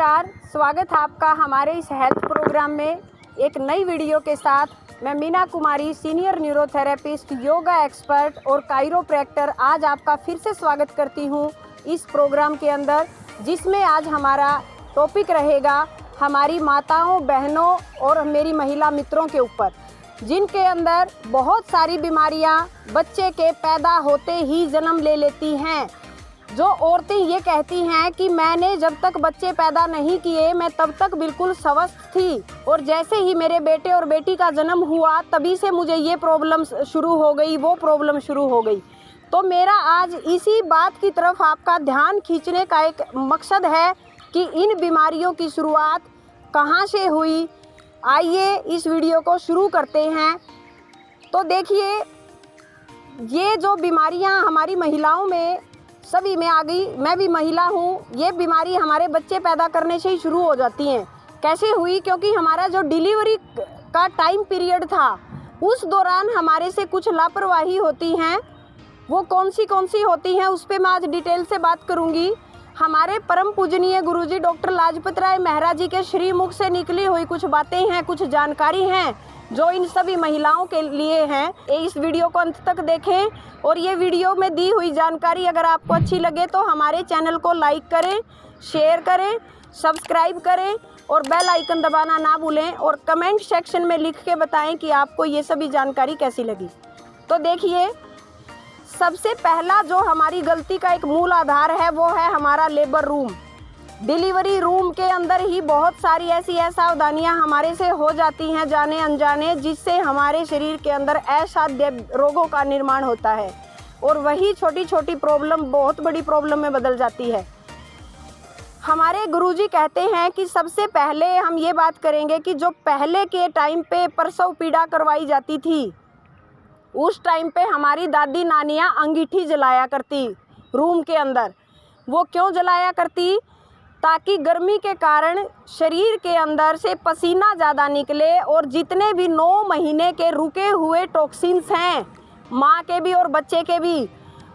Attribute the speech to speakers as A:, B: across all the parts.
A: नमस्कार, स्वागत है आपका हमारे इस हेल्थ प्रोग्राम में एक नई वीडियो के साथ। मैं Meena Kumari, senior neurotherapist, yoga expert और कायरोप्रैक्टर, आज आपका फिर से स्वागत करती हूं इस प्रोग्राम के अंदर, जिसमें आज हमारा टॉपिक रहेगा हमारी माताओं, बहनों और मेरी महिला मित्रों के ऊपर, जिनके अंदर बहुत सारी बीमारियां बच्चे के पैदा होते ही जन्म ले लेती हैं। जो औरतें ये कहती हैं कि मैंने जब तक बच्चे पैदा नहीं किए मैं तब तक बिल्कुल स्वस्थ थी, और जैसे ही मेरे बेटे और बेटी का जन्म हुआ तभी से मुझे ये प्रॉब्लम शुरू हो गई, वो प्रॉब्लम शुरू हो गई। तो मेरा आज इसी बात की तरफ आपका ध्यान खींचने का एक मकसद है कि इन बीमारियों की शुरुआत कहाँ से हुई। आइए इस वीडियो को शुरू करते हैं। तो देखिए, ये जो बीमारियां हमारी महिलाओं में सभी में आ गई, मैं भी महिला हूँ, ये बीमारी हमारे बच्चे पैदा करने से ही शुरू हो जाती हैं। कैसे हुई? क्योंकि हमारा जो डिलीवरी का टाइम पीरियड था उस दौरान हमारे से कुछ लापरवाही होती हैं। वो कौन सी होती हैं उस पर मैं आज डिटेल से बात करूँगी। हमारे परम पूजनीय गुरुजी डॉक्टर लाजपत राय मेहरा जी के श्री मुख से निकली हुई कुछ बातें हैं, कुछ जानकारी हैं जो इन सभी महिलाओं के लिए हैं। इस वीडियो को अंत तक देखें और ये वीडियो में दी हुई जानकारी अगर आपको अच्छी लगे तो हमारे चैनल को लाइक करें, शेयर करें, सब्सक्राइब करें और बेल आइकन दबाना ना भूलें, और कमेंट सेक्शन में लिख के बताएं कि आपको ये सभी जानकारी कैसी लगी। तो देखिए, सबसे पहला जो हमारी गलती का एक मूल आधार है वो है हमारा लेबर रूम। डिलीवरी रूम के अंदर ही बहुत सारी ऐसी असावधानियां हमारे से हो जाती हैं जाने अनजाने, जिससे हमारे शरीर के अंदर असाध्य रोगों का निर्माण होता है, और वही छोटी छोटी प्रॉब्लम बहुत बड़ी प्रॉब्लम में बदल जाती है। हमारे गुरुजी कहते हैं कि सबसे पहले हम ये बात करेंगे कि जो पहले के टाइम पे प्रसव पीड़ा करवाई जाती थी, उस टाइम पे हमारी दादी नानियाँ अंगीठी जलाया करती रूम के अंदर। वो क्यों जलाया करती? ताकि गर्मी के कारण शरीर के अंदर से पसीना ज़्यादा निकले, और जितने भी 9 महीने के रुके हुए टॉक्सिन्स हैं, माँ के भी और बच्चे के भी,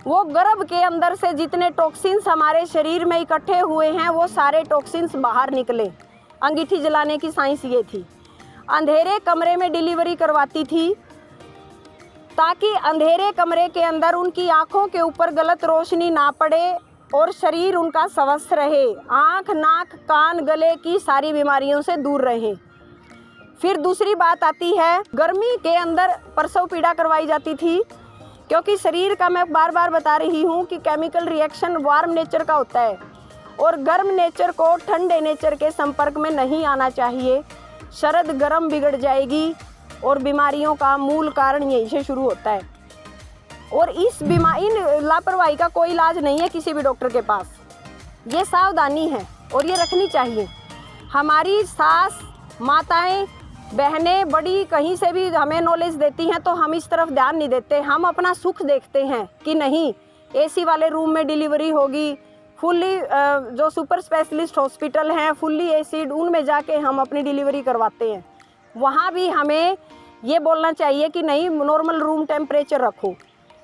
A: वो गर्भ के अंदर से जितने टॉक्सिन्स हमारे शरीर में इकट्ठे हुए हैं वो सारे टॉक्सिन्स बाहर निकले। अंगीठी जलाने की साइंस ये थी। अंधेरे कमरे में डिलीवरी करवाती थी ताकि अंधेरे कमरे के अंदर उनकी आँखों के ऊपर गलत रोशनी ना पड़े और शरीर उनका स्वस्थ रहे, आँख, नाक, कान, गले की सारी बीमारियों से दूर रहे। फिर दूसरी बात आती है, गर्मी के अंदर प्रसव पीड़ा करवाई जाती थी क्योंकि शरीर का, मैं बार बार बता रही हूँ कि केमिकल रिएक्शन वार्म नेचर का होता है, और गर्म नेचर को ठंडे नेचर के संपर्क में नहीं आना चाहिए। शरद गर्म बिगड़ जाएगी, और बीमारियों का मूल कारण यहीं से शुरू होता है। और इन लापरवाही का कोई इलाज नहीं है किसी भी डॉक्टर के पास। ये सावधानी है और ये रखनी चाहिए। हमारी सास, माताएं, बहनें, बड़ी कहीं से भी हमें नॉलेज देती हैं तो हम इस तरफ ध्यान नहीं देते। हम अपना सुख देखते हैं कि नहीं, एसी वाले रूम में डिलीवरी होगी, फुल्ली जो सुपर स्पेशलिस्ट हॉस्पिटल हैं, फुल्ली एसीड, उनमें जाके हम अपनी डिलीवरी करवाते हैं। वहाँ भी हमें ये बोलना चाहिए कि नहीं, नॉर्मल रूम टेम्परेचर रखो,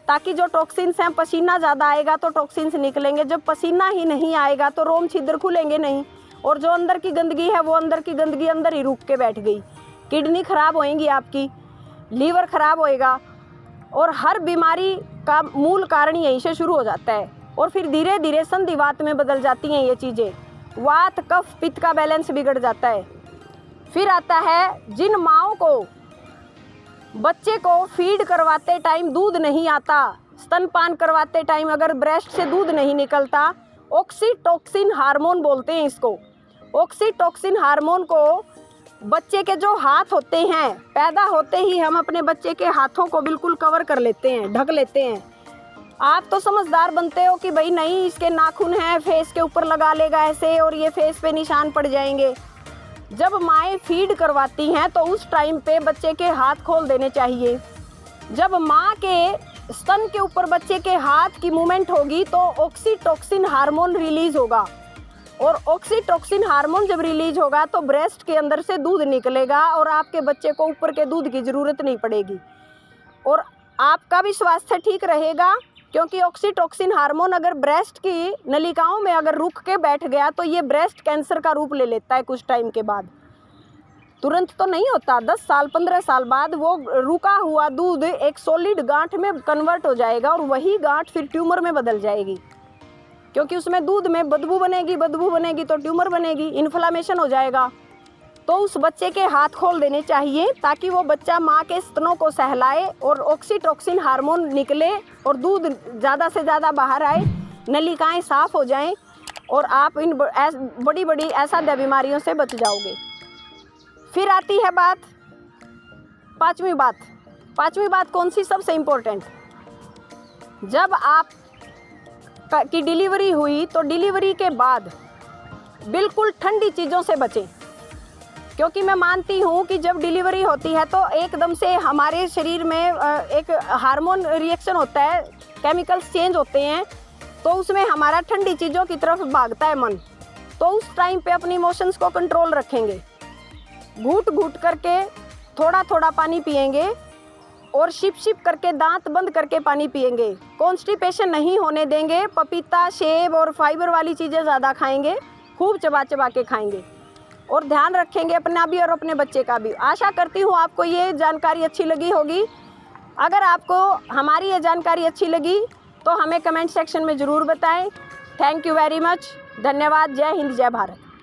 A: ताकि जो टॉक्सिन्स हैं, पसीना ज़्यादा आएगा तो टॉक्सिन्स निकलेंगे, जब पसीना ही नहीं आएगा तो रोम छिद्र खुलेंगे नहीं, और जो अंदर की गंदगी है वो अंदर की गंदगी अंदर ही रुक के बैठ गई। किडनी खराब होएंगी आपकी, लीवर खराब होएगा, और हर बीमारी का मूल कारण यहीं से शुरू हो जाता है, और फिर धीरे धीरे संधिवात में बदल जाती हैं ये चीज़ें। वात, कफ, पित्त का बैलेंस बिगड़ जाता है। फिर आता है, जिन माँओं को बच्चे को फीड करवाते टाइम दूध नहीं आता, स्तनपान करवाते टाइम अगर ब्रेस्ट से दूध नहीं निकलता, ऑक्सीटोसिन हार्मोन बोलते हैं इसको। ऑक्सीटोसिन हार्मोन को बच्चे के जो हाथ होते हैं, पैदा होते ही हम अपने बच्चे के हाथों को बिल्कुल कवर कर लेते हैं, ढक लेते हैं। आप तो समझदार बनते हो कि भाई नहीं, इसके नाखून हैं, फेस के ऊपर लगा लेगा ऐसे और ये फेस पे निशान पड़ जाएंगे। जब माएँ फीड करवाती हैं तो उस टाइम पे बच्चे के हाथ खोल देने चाहिए। जब माँ के स्तन के ऊपर बच्चे के हाथ की मूवमेंट होगी तो ऑक्सीटोसिन हार्मोन रिलीज होगा, और ऑक्सीटोसिन हार्मोन जब रिलीज होगा तो ब्रेस्ट के अंदर से दूध निकलेगा, और आपके बच्चे को ऊपर के दूध की ज़रूरत नहीं पड़ेगी, और आपका भी स्वास्थ्य ठीक रहेगा क्योंकि ऑक्सीटोसिन हार्मोन अगर ब्रेस्ट की नलिकाओं में अगर रुक के बैठ गया तो ये ब्रेस्ट कैंसर का रूप ले लेता है कुछ टाइम के बाद। तुरंत तो नहीं होता, 10 साल 15 साल बाद वो रुका हुआ दूध एक सॉलिड गांठ में कन्वर्ट हो जाएगा और वही गांठ फिर ट्यूमर में बदल जाएगी, क्योंकि उसमें दूध में बदबू बनेगी तो ट्यूमर बनेगी, इन्फ्लामेशन हो जाएगा। तो उस बच्चे के हाथ खोल देने चाहिए ताकि वो बच्चा माँ के स्तनों को सहलाए और ऑक्सीटोसिन हार्मोन निकले और दूध ज़्यादा से ज़्यादा बाहर आए, नलिकाएं साफ हो जाएं और आप इन बड़ी बड़ी असाध्य बीमारियों से बच जाओगे। फिर आती है बात पांचवी बात कौन सी सबसे इम्पोर्टेंट। जब आप की डिलीवरी हुई तो डिलीवरी के बाद बिल्कुल ठंडी चीज़ों से बचें, क्योंकि मैं मानती हूँ कि जब डिलीवरी होती है तो एकदम से हमारे शरीर में एक हार्मोन रिएक्शन होता है, केमिकल्स चेंज होते हैं, तो उसमें हमारा ठंडी चीज़ों की तरफ भागता है मन। तो उस टाइम पे अपनी इमोशंस को कंट्रोल रखेंगे, घूट घूट करके थोड़ा थोड़ा पानी पिएंगे और शिप करके दांत बंद करके पानी पिएंगे। कॉन्स्टिपेशन नहीं होने देंगे, पपीता सेब और फाइबर वाली चीज़ें ज़्यादा खाएंगे, खूब चबा चबा के खाएंगे और ध्यान रखेंगे अपना भी और अपने बच्चे का भी। आशा करती हूँ आपको ये जानकारी अच्छी लगी होगी। अगर आपको हमारी ये जानकारी अच्छी लगी तो हमें कमेंट सेक्शन में ज़रूर बताएं। Thank you very much. धन्यवाद। जय हिंद, जय भारत।